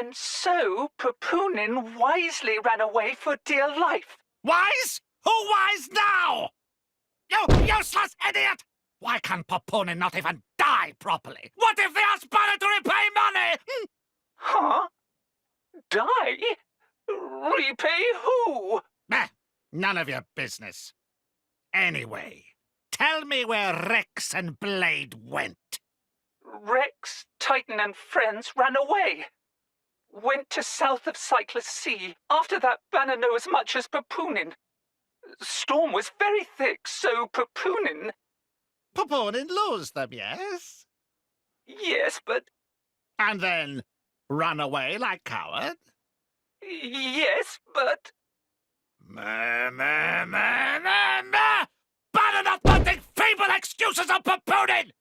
And so Papunin wisely ran away for dear life. Wise? Who wise now? You useless idiot! Why can Papunin not even die properly? What if they ask Banner to repay money? Huh? Die? Repay who? None of your business. Anyway, tell me where Rex and Blade went. Rex, Titan, and friends ran away. Went to south of Cyclus Sea. After that, Banner knew as much as Papunin. Storm was very thick, so Papunin... Papunin lose them, yes? Yes, but... And then run away like coward? Yes, but... Banner not wanting feeble excuses of Papunin!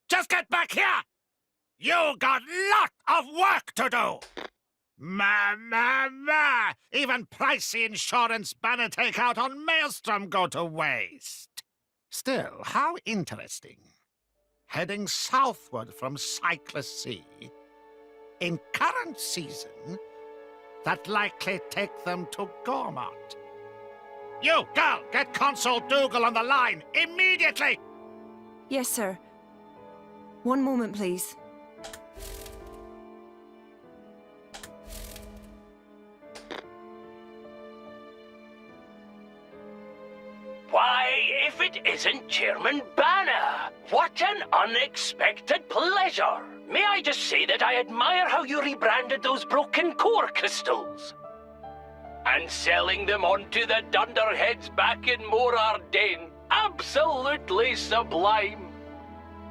Just get back here! You got lot of work to do! Even pricey insurance Banner take out on Maelstrom go to waste. Still, how interesting. Heading southward from Cyclus Sea. In current season, that likely take them to Gormott. You, girl, get Consul Dougal on the line, immediately! Yes, sir. One moment, please. Why, if it isn't Chairman Banner! What an unexpected pleasure! May I just say that I admire how you rebranded those broken core crystals? And selling them onto the dunderheads back in Mor Ardain. Absolutely sublime!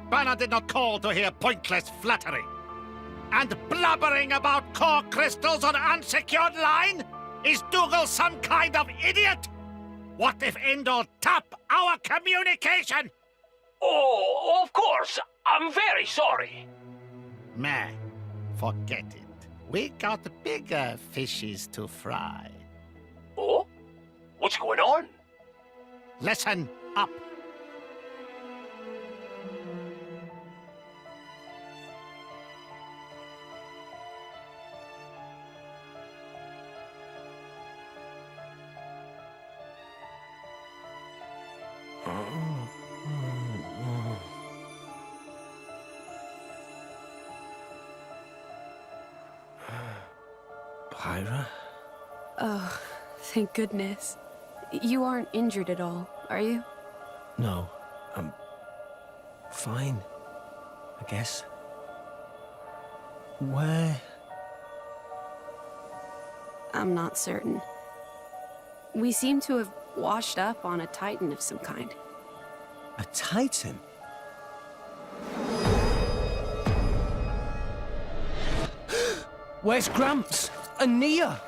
Banner did not call to hear pointless flattery. And blubbering about core crystals on unsecured line? Is Dougal some kind of idiot? What if Indol tap our communication? Oh, of course. I'm very sorry. Meh, forget it. We got bigger fishes to fry. Oh? What's going on? Listen up. Pyra? Oh, thank goodness. You aren't injured at all, are you? No, I'm fine, I guess. Where? I'm not certain. We seem to have washed up on a Titan of some kind. A Titan? Where's Gramps? And Nia?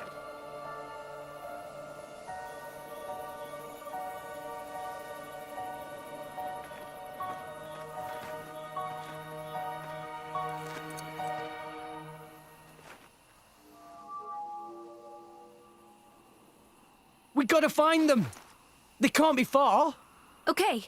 We gotta find them! They can't be far! Okay.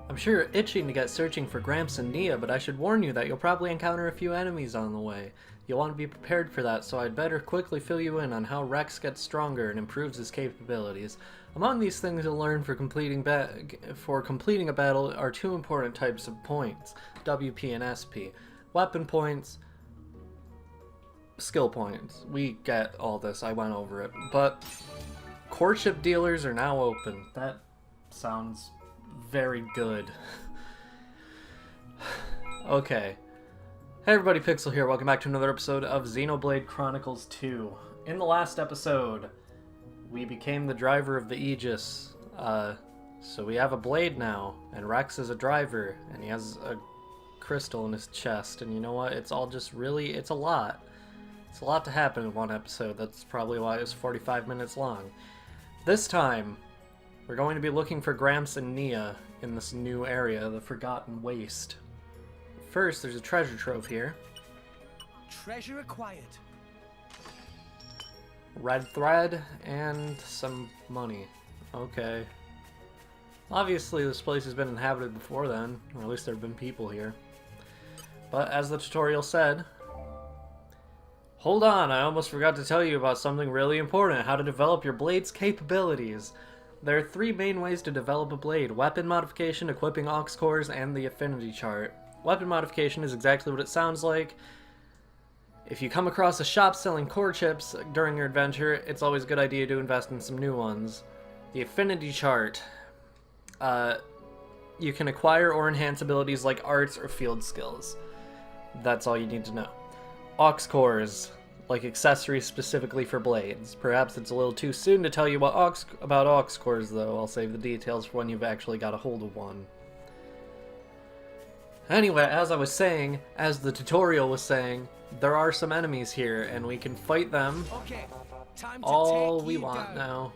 I'm sure you're itching to get searching for Gramps and Nia, but I should warn you that you'll probably encounter a few enemies on the way. You'll want to be prepared for that, so I'd better quickly fill you in on how Rex gets stronger and improves his capabilities. Among these things you'll learn for completing a battle are two important types of points, WP and SP. Weapon points, skill points. We get all this, I went over it. But courtship dealers are now open. That sounds very good. Okay. Hey everybody, Pixel here. Welcome back to another episode of Xenoblade Chronicles 2. In the last episode, we became the driver of the Aegis. So we have a blade now, and Rex is a driver, and he has a crystal in his chest, and you know what? It's all just really, it's a lot. It's a lot to happen in one episode. That's probably why it was 45 minutes long. This time, we're going to be looking for Gramps and Nia in this new area, the Forgotten Waste. First, there's a treasure trove here. Treasure acquired. Red thread and some money. Okay. Obviously, this place has been inhabited before then, or at least there have been people here. But as the tutorial said, hold on, I almost forgot to tell you about something really important, how to develop your blade's capabilities. There are 3 main ways to develop a blade: weapon modification, equipping aux cores, and the affinity chart. Weapon modification is exactly what it sounds like. If you come across a shop selling core chips during your adventure, it's always a good idea to invest in some new ones. The affinity chart. You can acquire or enhance abilities like arts or field skills. That's all you need to know. Aux cores, like accessories specifically for blades. Perhaps it's a little too soon to tell you about aux cores, though. I'll save the details for when you've actually got a hold of one. Anyway, as I was saying, as the tutorial was saying, there are some enemies here, and we can fight them all we want now.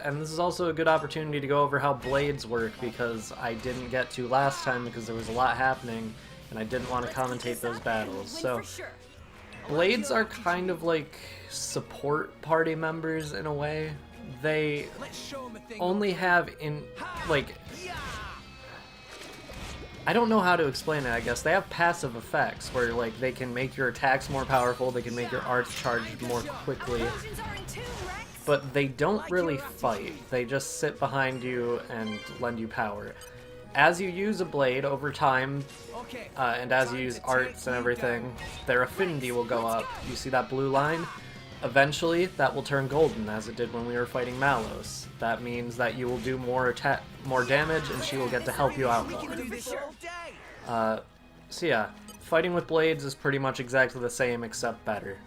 And this is also a good opportunity to go over how blades work, because I didn't get to last time because there was a lot happening, and I didn't want to commentate those battles. So, blades are kind of like support party members in a way. They only have I don't know how to explain it, I guess. They have passive effects where, like, they can make your attacks more powerful, they can make your arts charged more quickly. But they don't really fight. They just sit behind you and lend you power. As you use a blade over time, and as you use arts and everything, their affinity will go up. You see that blue line? Eventually, that will turn golden, as it did when we were fighting Malos. That means that you will do more damage, and she will get to help you out more. So yeah, fighting with blades is pretty much exactly the same, except better.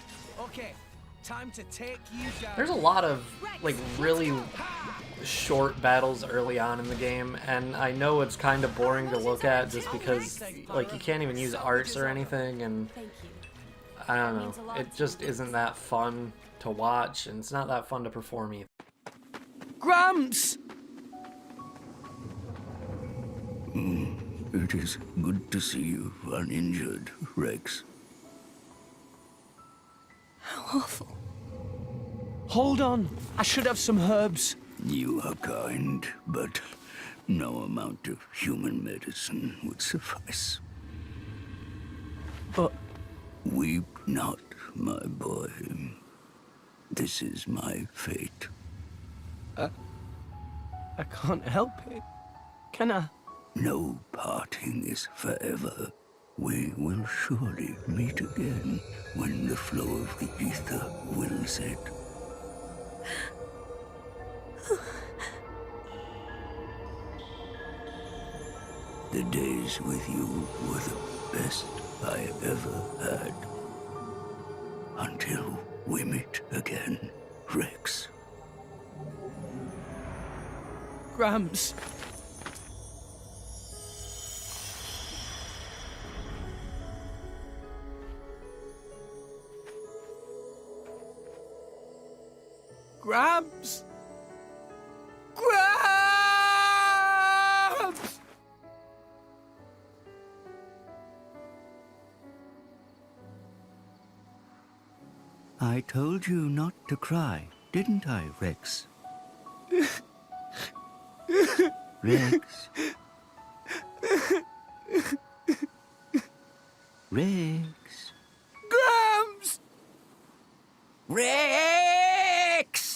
There's a lot of, like, really short battles early on in the game, and I know it's kind of boring to look at just because, like, you can't even use arts or anything, and I don't know, it just isn't that fun to watch, and it's not that fun to perform either. Gramps! It is good to see you uninjured, Rex. How awful. Hold on, I should have some herbs. You are kind, but no amount of human medicine would suffice. But weep not, my boy. This is my fate. I can't help it. Can I? No parting is forever. We will surely meet again when the flow of the ether wills it. The days with you were the best I ever had. Until we meet again, Rex. Gramps. Gramps. Gramps! I told you not to cry, didn't I, Rex? Rex? Rex? Gramps! Rex!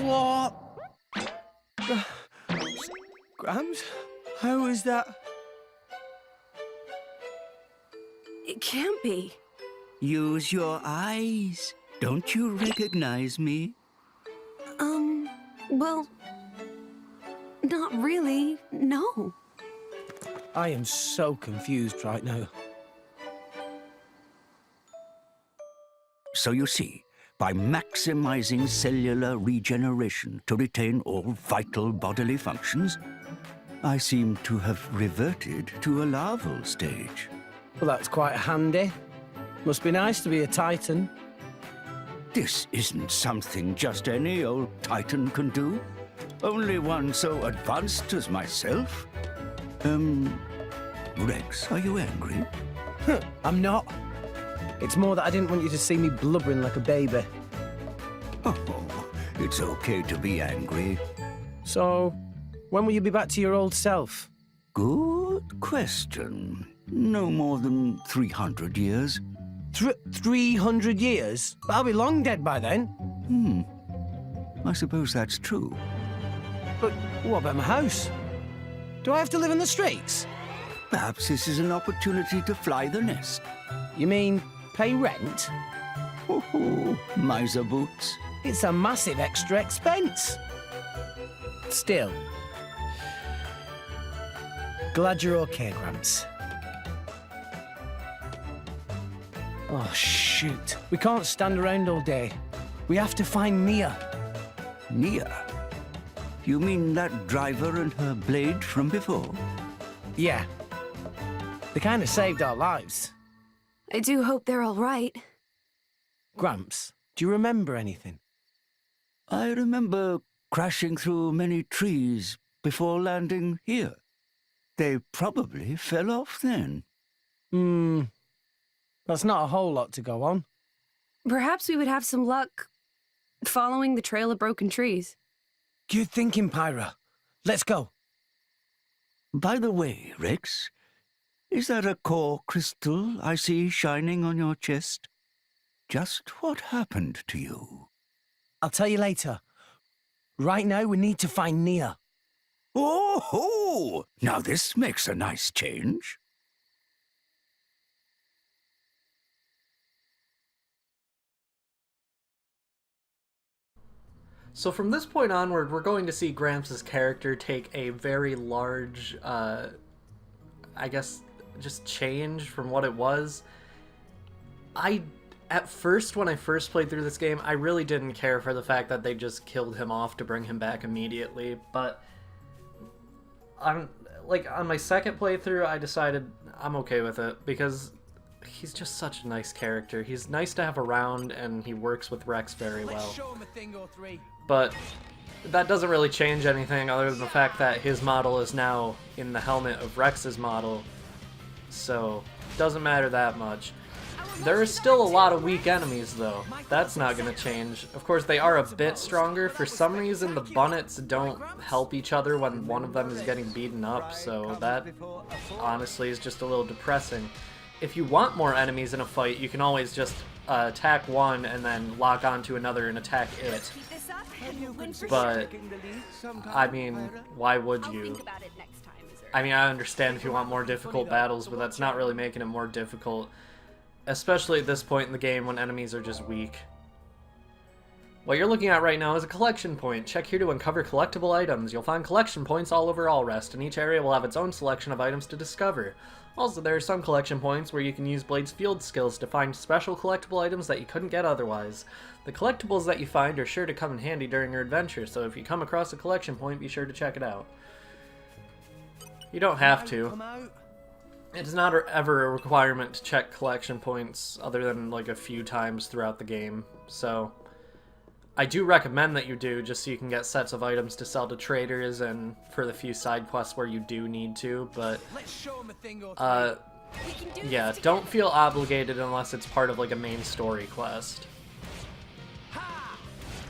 What? Gramps? How is that? It can't be. Use your eyes. Don't you recognize me? Well, not really, no. I am so confused right now. So you see, by maximizing cellular regeneration to retain all vital bodily functions, I seem to have reverted to a larval stage. Well, that's quite handy. Must be nice to be a Titan. This isn't something just any old Titan can do. Only one so advanced as myself. Rex, are you angry? I'm not. It's more that I didn't want you to see me blubbering like a baby. Oh, it's okay to be angry. So, when will you be back to your old self? Good question. No more than 300 years. 300 years? But I'll be long dead by then. I suppose that's true. But what about my house? Do I have to live in the streets? Perhaps this is an opportunity to fly the nest. You mean pay rent? Oh, miser boots. It's a massive extra expense. Still. Glad you're okay, Gramps. Oh, shoot. We can't stand around all day. We have to find Nia. Nia? You mean that driver and her blade from before? Yeah. They kind of saved our lives. I do hope they're all right. Gramps, do you remember anything? I remember crashing through many trees before landing here. They probably fell off then. That's not a whole lot to go on. Perhaps we would have some luck following the trail of broken trees. Good thinking, Pyra. Let's go. By the way, Rex, is that a core crystal I see shining on your chest? Just what happened to you? I'll tell you later. Right now, we need to find Nia. Oh, now this makes a nice change. So from this point onward, we're going to see Gramps' character take a very large, I guess, just change from what it was. At first, when I first played through this game, I really didn't care for the fact that they just killed him off to bring him back immediately, but on my second playthrough, I decided I'm okay with it, because he's just such a nice character. He's nice to have around, and he works with Rex very well. But that doesn't really change anything other than the fact that his model is now in the helmet of Rex's model, so it doesn't matter that much. There are still a lot of weak enemies, though. That's not going to change. Of course, they are a bit stronger. For some reason, the Bunnets don't help each other when one of them is getting beaten up, so that honestly is just a little depressing. If you want more enemies in a fight, you can always just attack one and then lock onto another and attack it. But, I mean, why would you? I mean, I understand if you want more difficult battles, but that's not really making it more difficult. Especially at this point in the game when enemies are just weak. What you're looking at right now is a collection point. Check here to uncover collectible items. You'll find collection points all over Allrest, and each area will have its own selection of items to discover. Also, there are some collection points where you can use Blade's field skills to find special collectible items that you couldn't get otherwise. The collectibles that you find are sure to come in handy during your adventure, so if you come across a collection point, be sure to check it out. You don't have to. It is not ever a requirement to check collection points other than like a few times throughout the game, so I do recommend that you do, just so you can get sets of items to sell to traders and for the few side quests where you do need to, but yeah, don't feel obligated unless it's part of like a main story quest.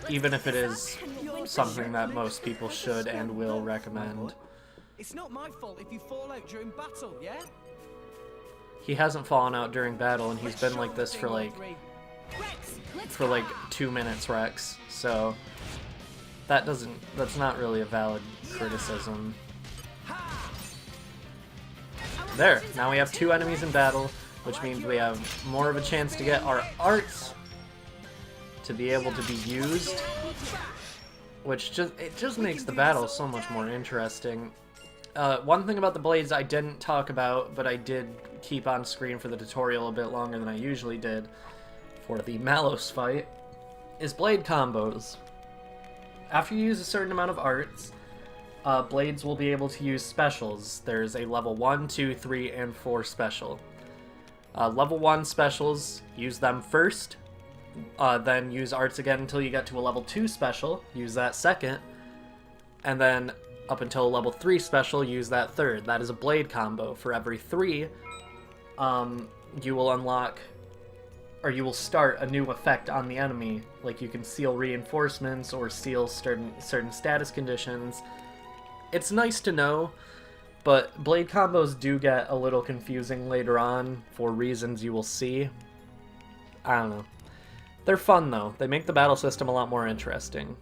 Even if it is something that most people should and will recommend. It's not my fault if you fall out during battle, yeah? He hasn't fallen out during battle, and he's been like this for like 2 minutes, Rex. So that's not really a valid criticism. There, now we have 2 enemies in battle, which means we have more of a chance to get our arts to be able to be used, which just makes the battle so much more interesting. One thing about the blades I didn't talk about, but I did keep on screen for the tutorial a bit longer than I usually did for the Malos fight, is blade combos. After you use a certain amount of arts, blades will be able to use specials. There's a level 1, 2, 3, and 4 special. Level 1 specials, use them first, then use arts again until you get to a level 2 special, use that second, and then up until a level 3 special, use that third. That is a blade combo. For every 3, you will unlock, or you will start a new effect on the enemy. Like, you can seal reinforcements or seal certain status conditions. It's nice to know, but blade combos do get a little confusing later on for reasons you will see. I don't know. They're fun, though. They make the battle system a lot more interesting.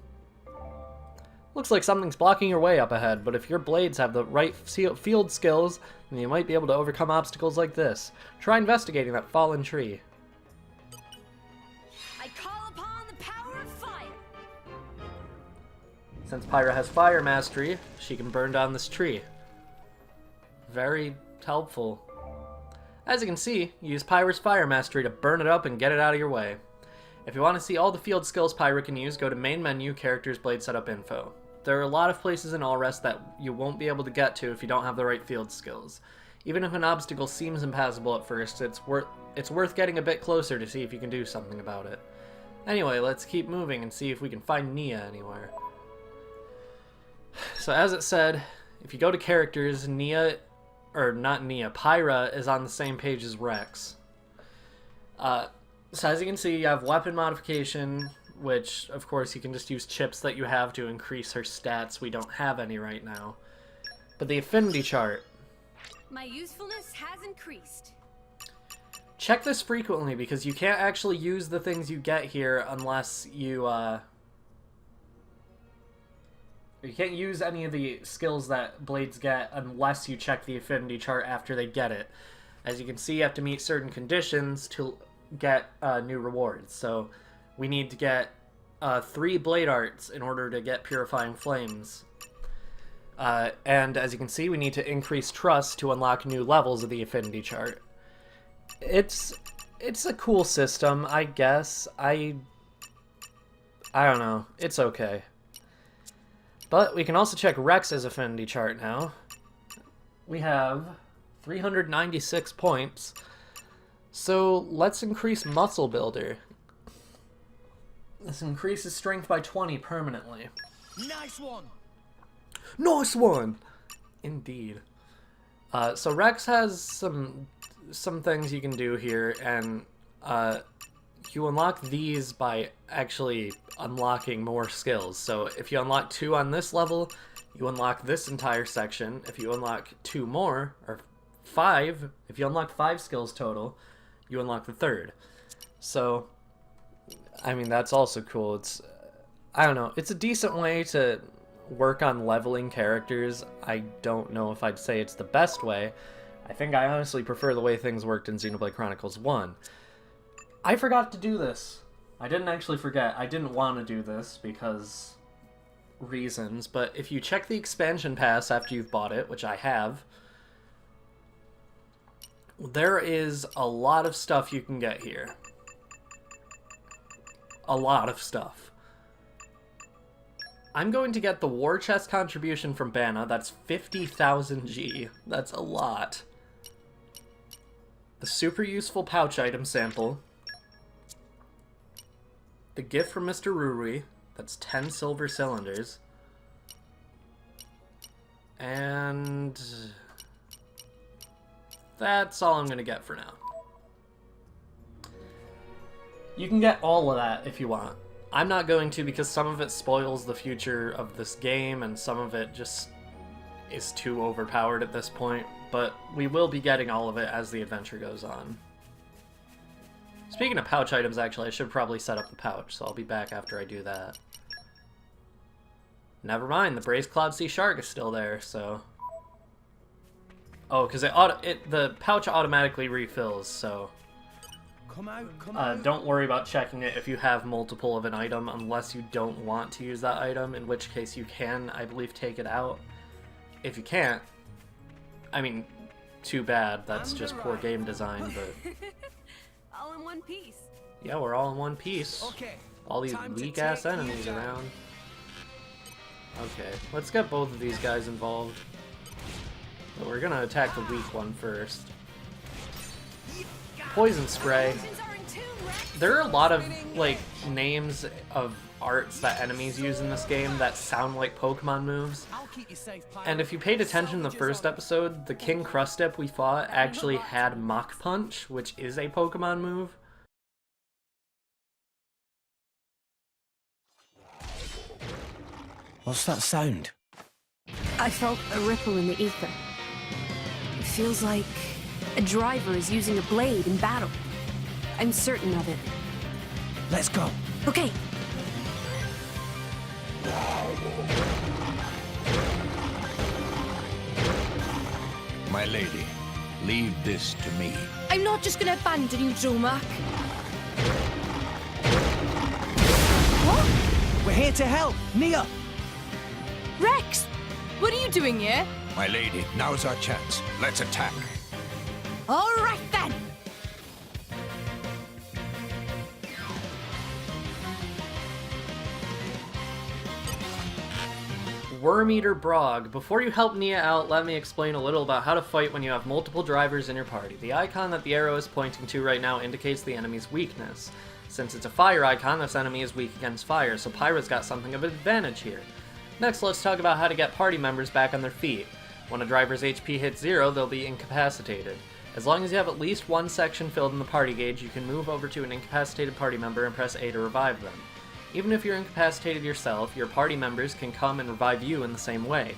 Looks like something's blocking your way up ahead, but if your blades have the right field skills, then you might be able to overcome obstacles like this. Try investigating that fallen tree. I call upon the power of fire. Since Pyra has fire mastery, she can burn down this tree. Very helpful. As you can see, you use Pyra's fire mastery to burn it up and get it out of your way. If you want to see all the field skills Pyra can use, go to main menu, characters, blade setup info. There are a lot of places in Allrest that you won't be able to get to if you don't have the right field skills. Even if an obstacle seems impassable at first, it's worth getting a bit closer to see if you can do something about it. Anyway, let's keep moving and see if we can find Nia anywhere. So as it said, if you go to characters, Pyra is on the same page as Rex. So as you can see, you have weapon modification, which, of course, you can just use chips that you have to increase her stats. We don't have any right now. But the affinity chart. My usefulness has increased. Check this frequently, because you can't actually use the things you get here unless you, you can't use any of the skills that blades get unless you check the affinity chart after they get it. As you can see, you have to meet certain conditions to get new rewards. So we need to get 3 blade arts in order to get purifying flames. And as you can see, we need to increase trust to unlock new levels of the affinity chart. It's a cool system, I guess. I don't know. It's okay. But we can also check Rex's affinity chart now. We have 396 points. So let's increase Muscle Builder. This increases strength by 20 permanently. Nice one! Nice one! Indeed. So Rex has some things you can do here, and you unlock these by actually unlocking more skills. So if you unlock 2 on this level, you unlock this entire section. If you unlock 2 more, or 5, if you unlock 5 skills total, you unlock the 3rd. So, I mean, that's also cool. It's, I don't know, it's a decent way to work on leveling characters. I don't know if I'd say it's the best way. I think I honestly prefer the way things worked in Xenoblade Chronicles 1. I forgot to do this. I didn't actually forget. I didn't want to do this because reasons, but if you check the expansion pass after you've bought it, which I have, there is a lot of stuff you can get here. A lot of stuff. I'm going to get the War Chest contribution from Banna. That's 50,000 G. That's a lot. The super useful pouch item sample. The gift from Mr. Ruri. That's 10 silver cylinders. And that's all I'm going to get for now. You can get all of that if you want. I'm not going to, because some of it spoils the future of this game, and some of it just is too overpowered at this point, but we will be getting all of it as the adventure goes on. Speaking of pouch items, actually, I should probably set up the pouch, so I'll be back after I do that. Never mind, the Braised Cloud Sea Shark is still there, so... Oh, because the pouch automatically refills, so... Come out. Don't worry about checking it if you have multiple of an item, unless you don't want to use that item, in which case you can, I believe, take it out. If you can't, I mean, too bad, that's just poor game design, but... All in one piece. Yeah, we're all in one piece. Okay. All these weak-ass enemies around. Okay, let's get both of these guys involved. But we're gonna attack the weak one first. Poison Spray. There are a lot of, like, names of arts that enemies use in this game that sound like Pokemon moves. And if you paid attention in the first episode, the King Crustep we fought actually had Mach Punch, which is a Pokemon move. What's that sound? I felt a ripple in the ether. It feels like a driver is using a blade in battle. I'm certain of it. Let's go. Okay. My lady, leave this to me. I'm not just gonna abandon you, Dromark. What? We're here to help. Nia! Rex! What are you doing here? My lady, now's our chance. Let's attack. All right then! Worm-Eater Brog. Before you help Nia out, let me explain a little about how to fight when you have multiple drivers in your party. The icon that the arrow is pointing to right now indicates the enemy's weakness. Since it's a fire icon, this enemy is weak against fire, so Pyra's got something of an advantage here. Next, let's talk about how to get party members back on their feet. When a driver's HP hits 0, they'll be incapacitated. As long as you have at least one section filled in the party gauge, you can move over to an incapacitated party member and press A to revive them. Even if you're incapacitated yourself, your party members can come and revive you in the same way.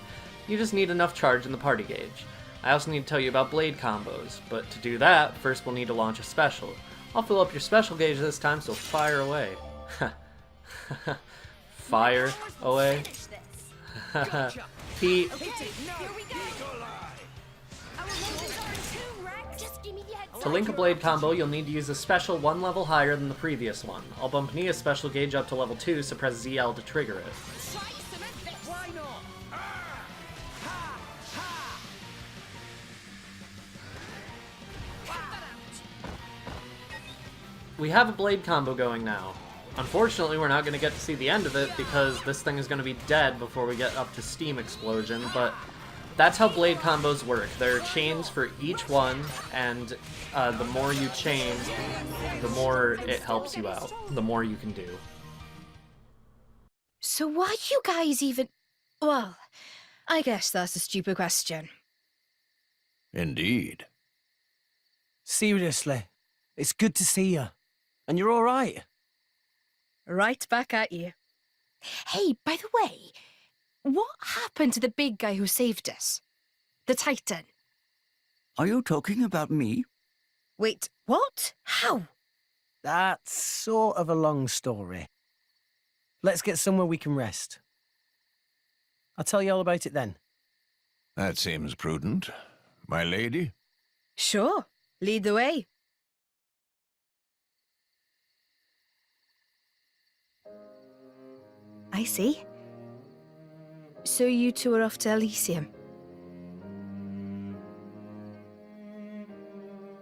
You just need enough charge in the party gauge. I also need to tell you about blade combos, but to do that, first we'll need to launch a special. I'll fill up your special gauge this time, so fire away. Fire away. Pete. To link a blade combo, you'll need to use a special one level higher than the previous one. I'll bump Nia's special gauge up to level 2, so press ZL to trigger it. We have a blade combo going now. Unfortunately, we're not going to get to see the end of it because this thing is going to be dead before we get up to Steam Explosion, but that's how blade combos work. There are chains for each one, and the more you chain, the more it helps you out, the more you can do. So why you guys even... Well, I guess that's a stupid question. Indeed. Seriously, it's good to see you. And you're all right. Right back at you. Hey, by the way, what happened to the big guy who saved us? The Titan. Are you talking about me? Wait, what? How? That's sort of a long story. Let's get somewhere we can rest. I'll tell you all about it then. That seems prudent. My lady? Sure. Lead the way. I see. So you two are off to Elysium.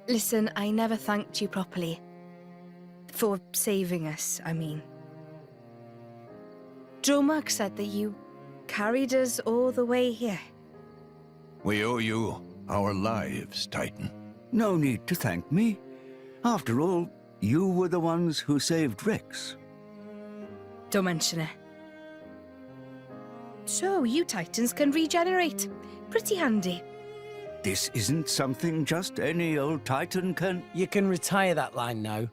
Listen, I never thanked you properly. For saving us, I mean. Dromark said that you carried us all the way here. We owe you our lives, Titan. No need to thank me. After all, you were the ones who saved Rex. Don't mention it. So, you Titans can regenerate. Pretty handy. This isn't something just any old Titan can... You can retire that line now.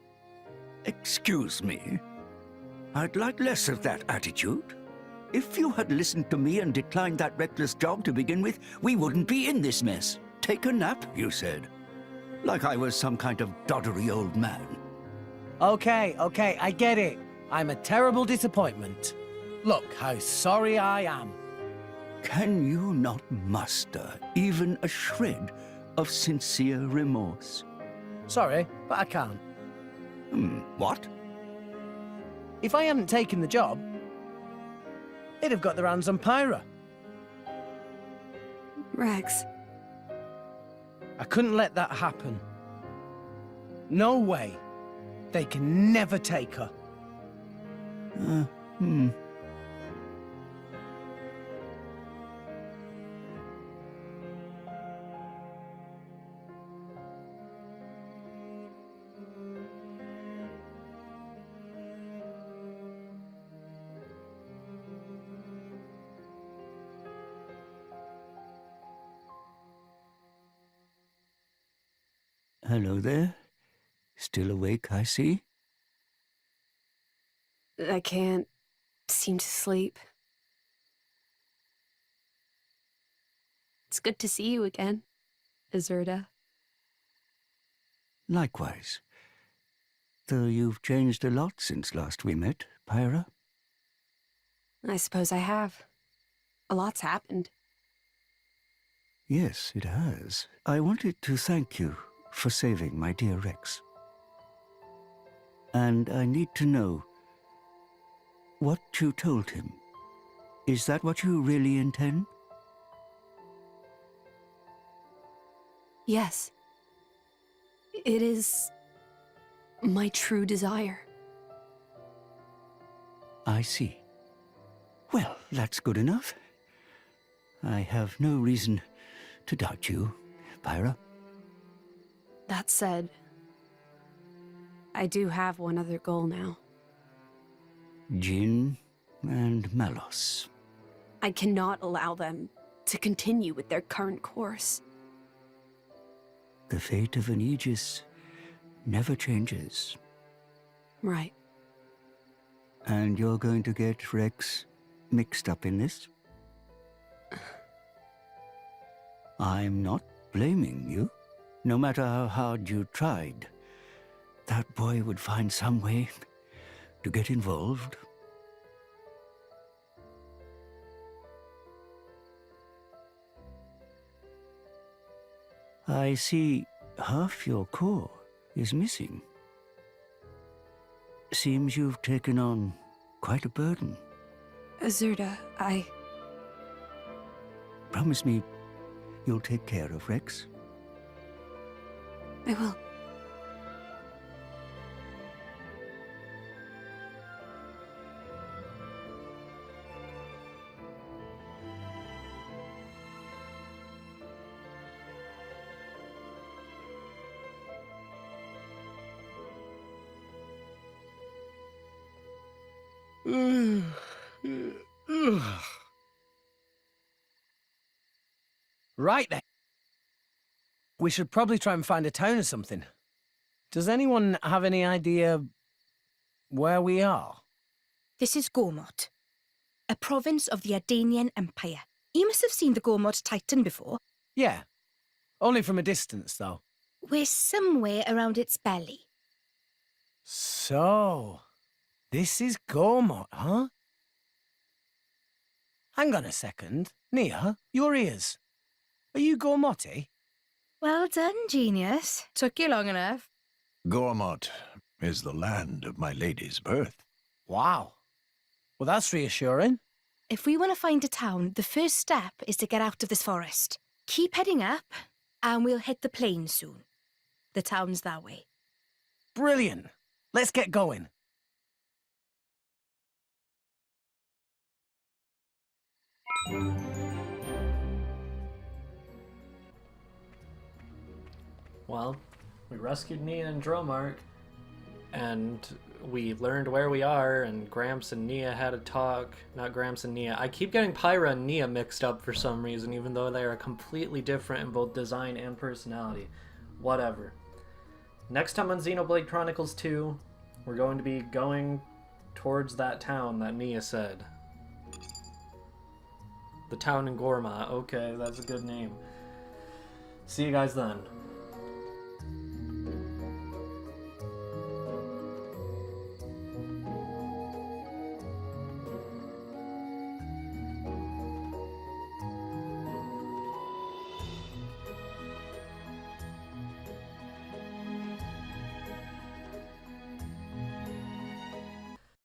Excuse me. I'd like less of that attitude. If you had listened to me and declined that reckless job to begin with, we wouldn't be in this mess. Take a nap, you said. Like I was some kind of doddery old man. Okay, I get it. I'm a terrible disappointment. Look how sorry I am. Can you not muster even a shred of sincere remorse? Sorry, but I can't. What? If I hadn't taken the job, they'd have got their hands on Pyra. Rex. I couldn't let that happen. No way. They can never take her. Hello there. Still awake, I see. I can't seem to sleep. It's good to see you again, Azurda. Likewise. Though you've changed a lot since last we met, Pyra. I suppose I have. A lot's happened. Yes, it has. I wanted to thank you for saving my dear Rex. And I need to know what you told him. Is that what you really intend? Yes. It is my true desire. I see. Well, that's good enough. I have no reason to doubt you, Pyra. That said, I do have one other goal now. Jin and Malos. I cannot allow them to continue with their current course. The fate of an Aegis never changes. Right. And you're going to get Rex mixed up in this? I'm not blaming you. No matter how hard you tried, that boy would find some way to get involved. I see half your core is missing. Seems you've taken on quite a burden. Azurda, Promise me you'll take care of Rex. I will. Right then. We should probably try and find a town or something. Does anyone have any idea where we are? This is Gormott, a province of the Ardanian Empire. You must have seen the Gormott Titan before. Yeah. Only from a distance, though. We're somewhere around its belly. So, this is Gormott, huh? Hang on a second. Nia, your ears. Are you Gormotti? Well done, genius. Took you long enough. Gormott is the land of my lady's birth. Wow. Well, that's reassuring. If we want to find a town, the first step is to get out of this forest. Keep heading up, and we'll hit the plain soon. The town's that way. Brilliant. Let's get going. Well, we rescued Nia and Dromark, and we learned where we are, and Gramps and Nia had a talk. Not Gramps and Nia. I keep getting Pyra and Nia mixed up for some reason, even though they are completely different in both design and personality. Whatever. Next time on Xenoblade Chronicles 2, we're going to be going towards that town that Nia said. The town in Gorma. Okay, that's a good name. See you guys then.